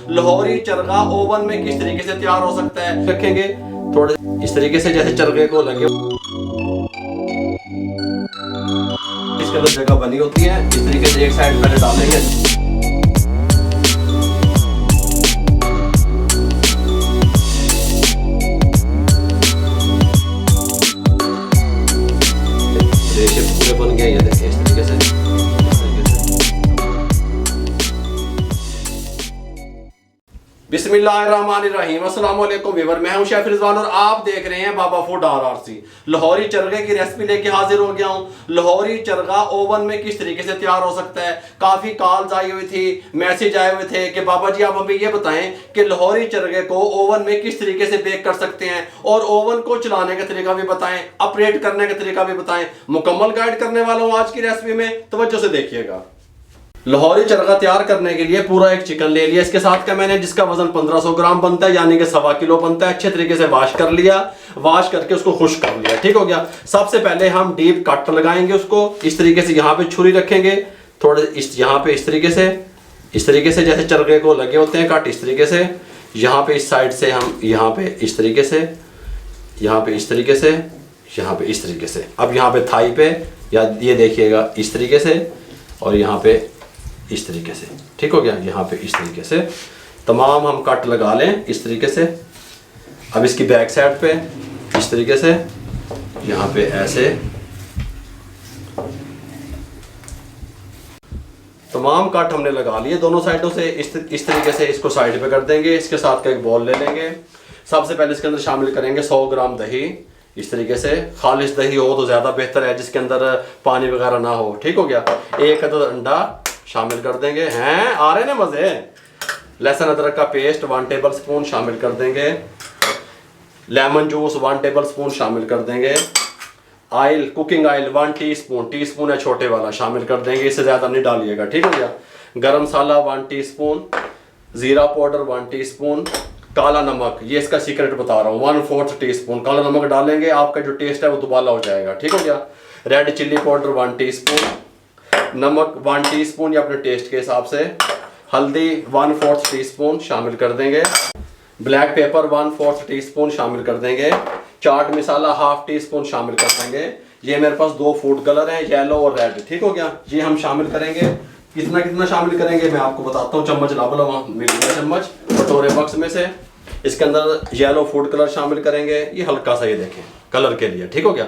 Lahori chargha oven में किस तरीके से तैयार हो सकता है। रखेंगे थोड़े इस तरीके से, जैसे चरगे को लगे इसके अंदर जगह बनी होती है। इस तरीके से एक साइड पहले डालेंगे, रेशे पूरे बन गए। ये देखिए इस तरीके से, बिस्मिल्लाहिर्रहमानिर्रहीम। अस्सलाम वालेकुम व्यूअर, मैं हूं शेफ रिजवान और आप देख रहे हैं बाबा फूड RRC। लाहौरी चरगे की रेसिपी लेके हाजिर हो गया हूं। लाहौरी चरगा ओवन में किस तरीके से तैयार हो सकता है। काफ़ी कॉल्स आई हुई थी, मैसेज आए हुए थे कि बाबा जी आप हमें ये बताएं कि लाहौरी चरगे को ओवन में किस तरीके से बेक कर सकते हैं और ओवन को चलाने का तरीका भी बताएं, ऑपरेट करने का तरीका भी बताएं। मुकम्मल गाइड करने वाला हूँ आज की रेसिपी में, तवज्जो से देखिएगा। लाहौरी चरगा तैयार करने के लिए पूरा एक चिकन ले लिया। इसके साथ का मैंने, जिसका वजन 1500 ग्राम बनता है, यानी कि 1.25 किलो बनता है। अच्छे तरीके से वॉश कर लिया, वॉश करके उसको खुश कर लिया। ठीक हो गया। सबसे पहले हम डीप कट लगाएंगे उसको। इस तरीके से यहाँ पे छुरी रखेंगे, थोड़े इस यहाँ पे इस तरीके से जैसे चरगे को लगे होते हैं कट, इस तरीके से। यहाँ पे इस साइड से हम यहाँ पे इस तरीके से, यहाँ पे इस तरीके से, यहाँ पे इस तरीके से। अब यहाँ पे थाई पे, या ये देखिएगा इस तरीके से, और यहाँ पे इस तरीके से। ठीक हो गया। यहाँ पे इस तरीके से तमाम हम कट लगा लें इस तरीके से। अब इसकी बैक साइड पे इस तरीके से, यहाँ पे ऐसे तमाम कट हमने लगा लिए दोनों साइडों से। इस तरीके से इसको साइड पे कर देंगे। इसके साथ का एक बॉल ले लेंगे। सबसे पहले इसके अंदर शामिल करेंगे 100 ग्राम दही। इस तरीके से खालिश दही हो तो ज़्यादा बेहतर है, जिसके अंदर पानी वगैरह ना हो। ठीक हो गया। एक अदद अंडा शामिल कर देंगे। हैं आ रहे ना मज़े। लहसुन अदरक का पेस्ट 1 टेबल स्पून शामिल कर देंगे। लेमन जूस 1 टेबल स्पून शामिल कर देंगे। ऑयल, कुकिंग ऑयल 1 टीस्पून है छोटे वाला, शामिल कर देंगे। इससे ज़्यादा नहीं डालिएगा। ठीक हो गया। गरम मसाला 1 टीस्पून, ज़ीरा पाउडर 1 टीस्पून, काला नमक, ये इसका सीक्रेट बता रहा हूँ, 1/4 टीस्पून काला नमक डालेंगे, आपका जो टेस्ट है वो दुबाला हो जाएगा। ठीक हो गया। रेड चिल्ली पाउडर 1 टीस्पून, नमक 1 टीस्पून या अपने टेस्ट के हिसाब से, हल्दी 1/4 टीस्पून शामिल कर देंगे, ब्लैक पेपर 1/4 टीस्पून शामिल कर देंगे, चाट मसाला 1/2 टीस्पून शामिल कर देंगे। ये मेरे पास 2 फूड कलर हैं, येलो और रेड। ठीक हो गया। ये हम शामिल करेंगे। कितना कितना शामिल करेंगे मैं आपको बताता हूँ। चम्मच ला बोला, वहाँ मिल गया चम्मच कटोरे बक्स में से। इसके अंदर येलो फूड कलर शामिल करेंगे, ये हल्का सा, ये देखें कलर के लिए। ठीक हो गया।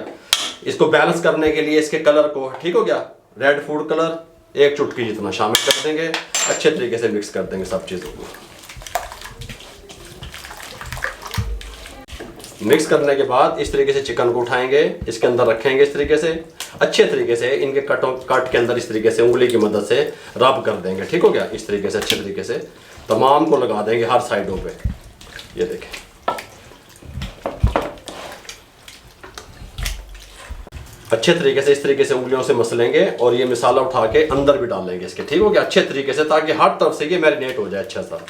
इसको बैलेंस करने के लिए इसके कलर को, ठीक हो गया, रेड फूड कलर 1 चुटकी जितना शामिल कर देंगे। अच्छे तरीके से मिक्स कर देंगे सब चीज़ों को। मिक्स करने के बाद इस तरीके से चिकन को उठाएंगे, इसके अंदर रखेंगे इस तरीके से। अच्छे तरीके से इनके कट के अंदर इस तरीके से उंगली की मदद से रब कर देंगे। ठीक हो गया। इस तरीके से अच्छे तरीके से तमाम को लगा देंगे हर साइडों पे। ये देखें, अच्छे तरीके से इस तरीके से उंगलियों से मसलेंगे और ये मसाला उठा के अंदर भी डालेंगे इसके। ठीक हो गया। अच्छे तरीके से, ताकि हर तरफ से ये मैरिनेट हो जाए अच्छा सा।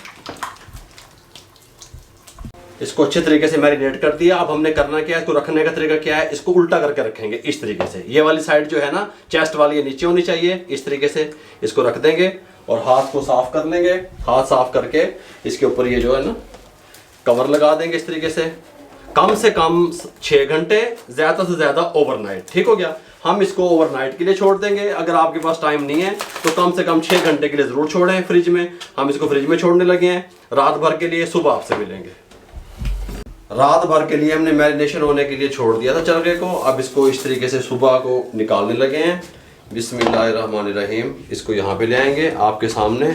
इसको अच्छे तरीके से मैरिनेट कर दिया। अब हमने करना क्या है, इसको रखने का तरीका क्या है, इसको उल्टा करके रखेंगे इस तरीके से। ये वाली साइड जो है ना, चेस्ट वाली, ये नीचे होनी चाहिए। इस तरीके से इसको रख देंगे और हाथ को साफ कर लेंगे। हाथ साफ करके इसके ऊपर ये जो है ना कवर लगा देंगे इस तरीके से कम 6 घंटे, ज़्यादा से ज़्यादा ओवरनाइट। ठीक हो गया। हम इसको ओवरनाइट के लिए छोड़ देंगे। अगर आपके पास टाइम नहीं है तो कम से कम 6 घंटे के लिए ज़रूर छोड़ें फ्रिज में। हम इसको फ्रिज में छोड़ने लगे हैं रात भर के लिए। सुबह आपसे मिलेंगे। रात भर के लिए हमने मैरिनेशन होने के लिए छोड़ दिया था चरगे को। अब इसको इस तरीके से सुबह को निकालने लगे हैं। बिस्मिल्लाहिर्रहमानिर्रहीम। इसको यहाँ पे ले आएंगे आपके सामने।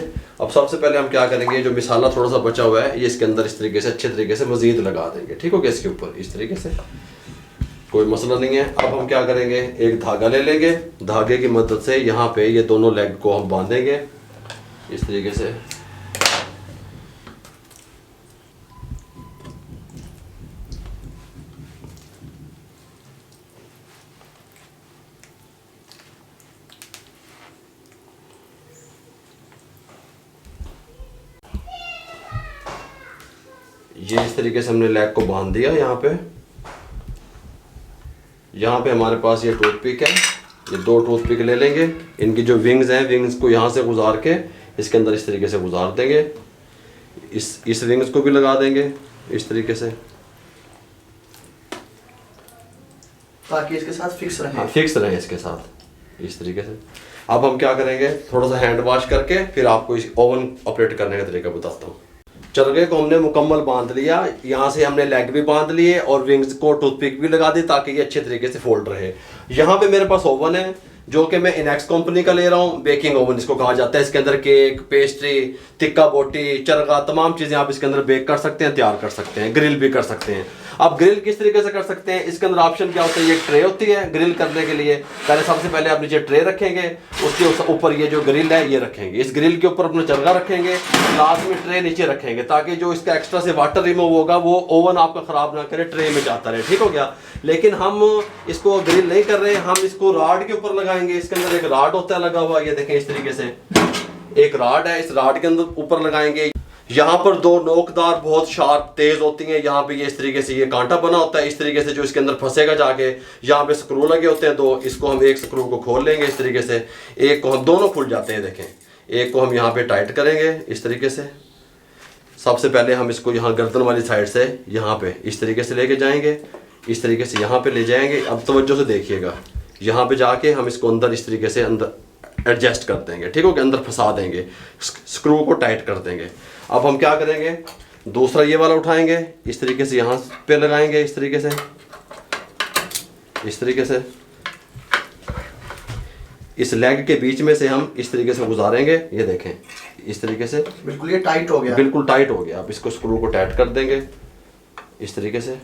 अब सबसे पहले हम क्या करेंगे, जो मसाला थोड़ा सा बचा हुआ है ये इसके अंदर इस तरीके से अच्छे तरीके से मज़ीद लगा देंगे। ठीक हो गया। इसके ऊपर इस तरीके से, कोई मसला नहीं है। अब हम क्या करेंगे, एक धागा ले लेंगे। धागे की मदद से यहाँ पे ये दोनों लेग को हम बांधेंगे इस तरीके से। ये इस तरीके से हमने लेग को बांध दिया। यहाँ पे हमारे पास ये टूथपिक है। ये 2 टूथपिक ले लेंगे। इनकी जो विंग्स हैं, विंग्स को यहाँ से गुजार के इसके अंदर इस तरीके से गुजार देंगे। इस रिंग्स को भी लगा देंगे इस तरीके से, ताकि इसके साथ फिक्स रहे। हाँ फिक्स रहे इसके साथ इस तरीके से। अब हम क्या करेंगे, थोड़ा सा हैंड वॉश करके फिर आपको इस ओवन ऑपरेट करने का तरीका बताता हूँ। चरखे को हमने मुकम्मल बांध लिया, यहाँ से हमने लेग भी बांध लिए और विंग्स को टूथपिक भी लगा दी ताकि ये अच्छे तरीके से फोल्ड रहे। यहाँ पे मेरे पास ओवन है जो कि मैं इनेक्स कंपनी का ले रहा हूँ, बेकिंग ओवन इसको कहा जाता है। इसके अंदर केक, पेस्ट्री, तिक्का बोटी, चरगा, तमाम चीज़ें आप इसके अंदर बेक कर सकते हैं, तैयार कर सकते हैं, ग्रिल भी कर सकते हैं। आप ग्रिल किस तरीके से कर सकते हैं, इसके अंदर ऑप्शन क्या होता है, ये ट्रे होती है ग्रिल करने के लिए। सबसे पहले आप नीचे ट्रे रखेंगे, उसके ऊपर ये जो ग्रिल है ये रखेंगे, इस ग्रिल के ऊपर अपना चरगा रखेंगे, लास्ट में ट्रे नीचे रखेंगे ताकि जो इसका एक्स्ट्रा से वाटर रिमूव होगा वो ओवन आपका ख़राब ना करे, ट्रे में जाता रहे। ठीक हो गया। लेकिन हम इसको ग्रिल नहीं कर रहे, हम इसको राड के ऊपर लगाएंगे। इसके अंदर एक राड होता है लगा हुआ, ये देखें इस तरीके से एक राड है, इस राड के अंदर ऊपर लगाएंगे। यहाँ पर दो नोकदार बहुत शार्प तेज होती हैं, यहाँ पे ये इस तरीके से ये कांटा बना होता है, इस तरीके से जो इसके अंदर फंसेगा जाके। यहाँ पे स्क्रू लगे होते हैं दो, इसको हम एक स्क्रू को खोल लेंगे इस तरीके से, एक को हम दोनों खुल जाते हैं देखें, एक को हम यहाँ पे टाइट करेंगे इस तरीके से। सबसे पहले हम इसको यहाँ गर्दन वाली साइड से यहाँ पे इस तरीके से लेके जाएंगे, इस तरीके से यहाँ पे ले जाएंगे। अब तवज्जो से देखिएगा, यहाँ पे जाके हम इसको अंदर इस तरीके से अंदर एडजस्ट कर देंगे। ठीक हो गया, अंदर फंसा देंगे, स्क्रू को टाइट कर देंगे। अब हम क्या करेंगे, दूसरा ये वाला उठाएंगे, इस तरीके से यहाँ पे लगाएंगे, इस तरीके से, इस तरीके से इस लेग के बीच में से हम इस तरीके से गुजारेंगे। ये देखें इस तरीके से, बिल्कुल ये टाइट हो गया, बिल्कुल टाइट हो गया। अब इसको स्क्रू को टाइट कर देंगे इस तरीके से।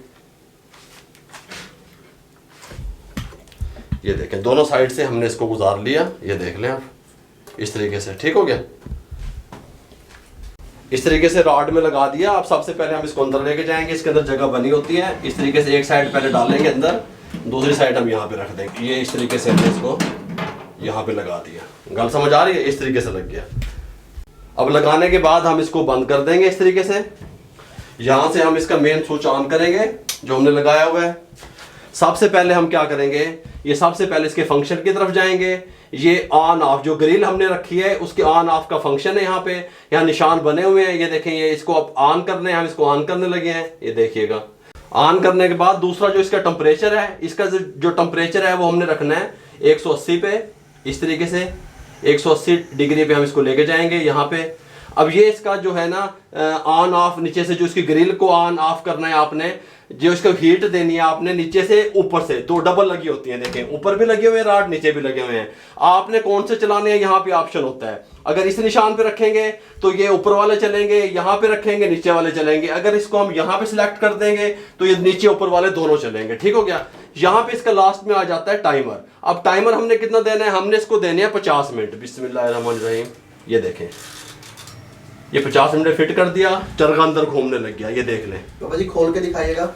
ये देखें दोनों साइड से हमने इसको गुजार लिया, ये देख लें आप इस तरीके से। ठीक हो गया, इस तरीके से रॉड में लगा दिया। अब सबसे पहले हम इसको अंदर लेके जाएंगे, इसके अंदर जगह बनी होती है, इस तरीके से एक साइड पहले डालेंगे अंदर, दूसरी साइड हम यहाँ पे रख देंगे। ये इस तरीके से हमने इसको यहाँ पे लगा दिया, गल समझ आ रही है, इस तरीके से लग गया। अब लगाने के बाद हम इसको बंद कर देंगे इस तरीके से। यहाँ से हम इसका मेन स्विच ऑन करेंगे जो हमने लगाया हुआ है। सबसे पहले हम क्या करेंगे, ये सबसे पहले इसके फंक्शन की तरफ जाएंगे। ये ऑन ऑफ जो ग्रिल हमने रखी है उसके ऑन ऑफ का फंक्शन है, यहाँ पे यहाँ निशान बने हुए हैं, ये देखें। ये इसको अब ऑन करने हैं, हम इसको ऑन करने लगे हैं, ये देखिएगा। ऑन करने के बाद दूसरा जो इसका टेम्परेचर है, इसका जो टेम्परेचर है वो हमने रखना है 180 पे, इस तरीके से 180 डिग्री पे हम इसको लेके जाएंगे यहाँ पे। अब ये इसका जो है ना ऑन ऑफ, नीचे से जो इसकी ग्रिल को ऑन ऑफ करना है आपने, जो इसको हीट देनी है आपने नीचे से ऊपर से, दो डबल लगी होती हैं देखें, ऊपर भी लगे हुए राड, नीचे भी लगे हुए हैं। आपने कौन से चलाने हैं यहाँ पे ऑप्शन होता है। अगर इस निशान पे रखेंगे तो ये ऊपर वाले चलेंगे, यहाँ पे रखेंगे नीचे वाले चलेंगे। अगर इसको हम यहाँ पे सिलेक्ट कर देंगे तो ये नीचे ऊपर वाले दोनों चलेंगे। ठीक हो गया। यहाँ पे इसका लास्ट में आ जाता है टाइमर। अब टाइमर हमने कितना देना है, हमने इसको देने हैं 50 मिनट। बिस्मिल्लाहिर्रहमानिर्रहीम, ये देखें ये 50 मिनट फिट कर दिया, चरखा अंदर घूमने लग गया, ये देख लें। बाबा जी खोल के दिखाइएगा,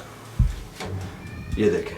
ये देखें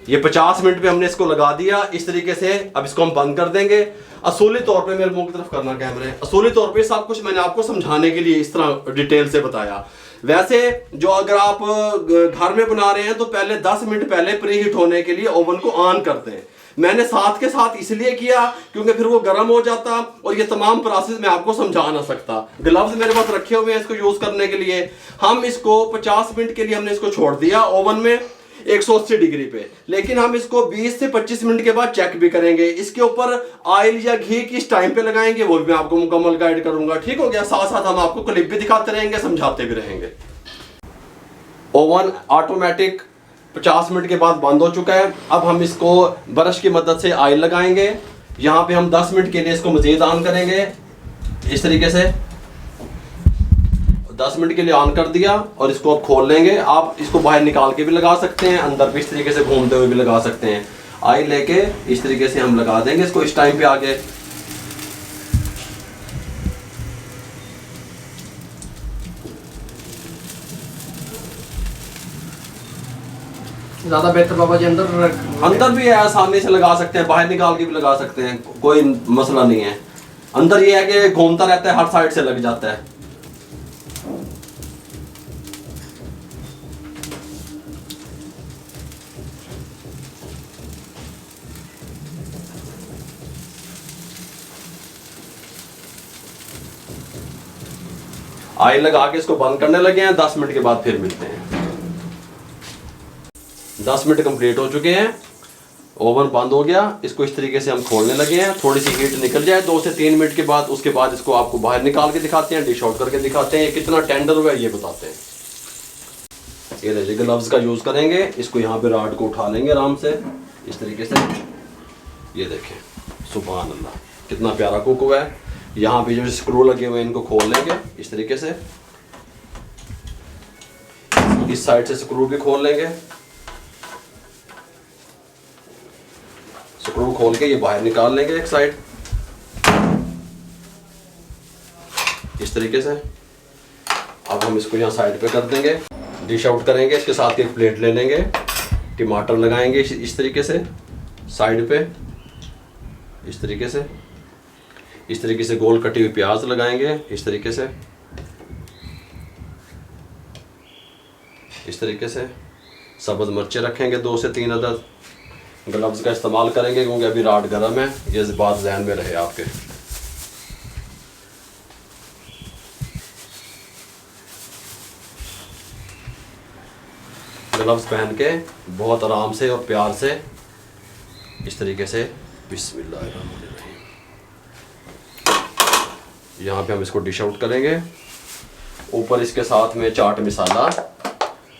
ये 50 मिनट पे हमने इसको लगा दिया इस तरीके से। अब इसको हम बंद कर देंगे। असूली तौर पे, मेरे मुंह की तरफ करना कैमरे, असूली तौर पे सब कुछ मैंने आपको समझाने के लिए इस तरह डिटेल से बताया। वैसे जो अगर आप घर में बना रहे हैं तो पहले 10 मिनट पहले प्री हीट होने के लिए ओवन को ऑन करते हैं। मैंने साथ के साथ इसलिए किया क्योंकि फिर वो गर्म हो जाता और ये तमाम प्रोसेस मैं आपको समझा ना सकता। ग्लव्स मेरे पास रखे हुए हैं इसको यूज करने के लिए। हम इसको 50 मिनट के लिए हमने इसको छोड़ दिया ओवन में 180 डिग्री पे, लेकिन हम इसको 20 से 25 मिनट के बाद चेक भी करेंगे। इसके ऊपर ऑयल या घी किस टाइम पे लगाएंगे वो भी मैं आपको मुकम्मल गाइड करूंगा। ठीक हो गया। साथ साथ हम आपको क्लिप भी दिखाते रहेंगे, समझाते भी रहेंगे। ओवन ऑटोमेटिक 50 मिनट के बाद बंद हो चुका है। अब हम इसको ब्रश की मदद से ऑयल लगाएंगे। यहाँ पे हम 10 मिनट के लिए इसको मजीद ऑन करेंगे इस तरीके से। 10 मिनट के लिए ऑन कर दिया और इसको अब खोल लेंगे। आप इसको बाहर निकाल के भी लगा सकते हैं, अंदर भी इस तरीके से घूमते हुए भी लगा सकते हैं। ऑयल लेके इस तरीके से हम लगा देंगे इसको इस टाइम पे आगे। ज्यादा बेहतर बाबा जी अंदर भी है, आसानी से लगा सकते हैं, बाहर निकाल के भी लगा सकते हैं, कोई मसला नहीं है। अंदर ये है कि घूमता रहता है, हर साइड से लग जाता है। ऑयल लगा के इसको बंद करने लगे हैं। 10 मिनट के बाद फिर मिलते हैं। 10 मिनट कंप्लीट हो चुके हैं, ओवन बंद हो गया। इसको इस तरीके से हम खोलने लगे हैं। थोड़ी सी हीट निकल जाए 2 से 3 मिनट के बाद, उसके बाद इसको आपको बाहर निकाल के दिखाते हैं, डिश आउट करके दिखाते हैं ये कितना टेंडर हुआ है ये बताते हैं। ये देखिए ग्लव्स का यूज़ करेंगे। इसको यहाँ पे राड को उठा लेंगे आराम से इस तरीके से। ये देखें सुभान अल्लाह कितना प्यारा कुक हुआ है। यहाँ पे जो स्क्रू लगे हुए हैं इनको खोल लेंगे इस तरीके से। इस साइड से स्क्रू भी खोल लेंगे। स्क्रू खोल के ये बाहर निकाल लेंगे एक साइड इस तरीके से। अब हम इसको यहाँ साइड पे कर देंगे, डिश आउट करेंगे। इसके साथ एक प्लेट ले लेंगे, टमाटर लगाएंगे इस तरीके से साइड पे इस तरीके से। इस तरीके से गोल कटी हुई प्याज लगाएंगे इस तरीके से, इस तरीके से। सब्ज़ मिर्चें रखेंगे 2 से 3 अदद। ग्लव्स का इस्तेमाल करेंगे क्योंकि अभी राड गर्म है, ये बात ध्यान में रहे आपके। ग्लव्स पहन के बहुत आराम से और प्यार से इस तरीके से बिस्मिल्लाहिर्रहमानिर्रहीम यहाँ पे हम इसको डिश आउट करेंगे। ऊपर इसके साथ में चाट मसाला,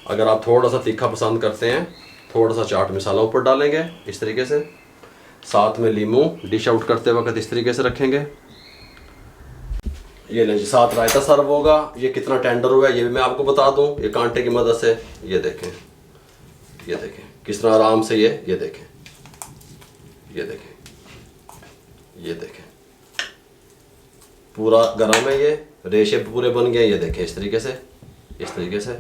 अगर आप थोड़ा सा तीखा पसंद करते हैं थोड़ा सा चाट मसाला ऊपर डालेंगे इस तरीके से। साथ में लीमू डिश आउट करते वक्त इस तरीके से रखेंगे। ये लें जी, साथ रायता सर्व होगा। ये कितना टेंडर हुआ है ये भी मैं आपको बता दूं, ये कांटे की मदद से। ये देखें, ये देखें किस तरह आराम से ये देखें, ये देखें, ये देखें पूरा गरम है। ये रेशे पूरे बन गए। ये देखें इस तरीके से, इस तरीके से।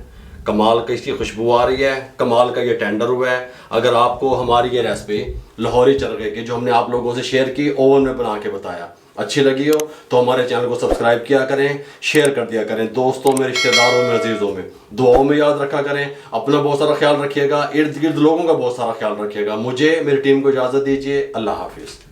कमाल का इसकी खुशबू आ रही है, कमाल का ये टेंडर हुआ है। अगर आपको हमारी ये रेसिपी लाहौरी चरखे की जो हमने आप लोगों से शेयर की, ओवन में बना के बताया, अच्छी लगी हो तो हमारे चैनल को सब्सक्राइब किया करें, शेयर कर दिया करें दोस्तों में, रिश्तेदारों में, अजीज़ों में। दुआओं में याद रखा करें। अपना बहुत सारा ख्याल रखिएगा, इर्द गिर्द लोगों का बहुत सारा ख्याल रखिएगा। मुझे मेरी टीम को इजाज़त दीजिए। अल्लाह हाफिज़।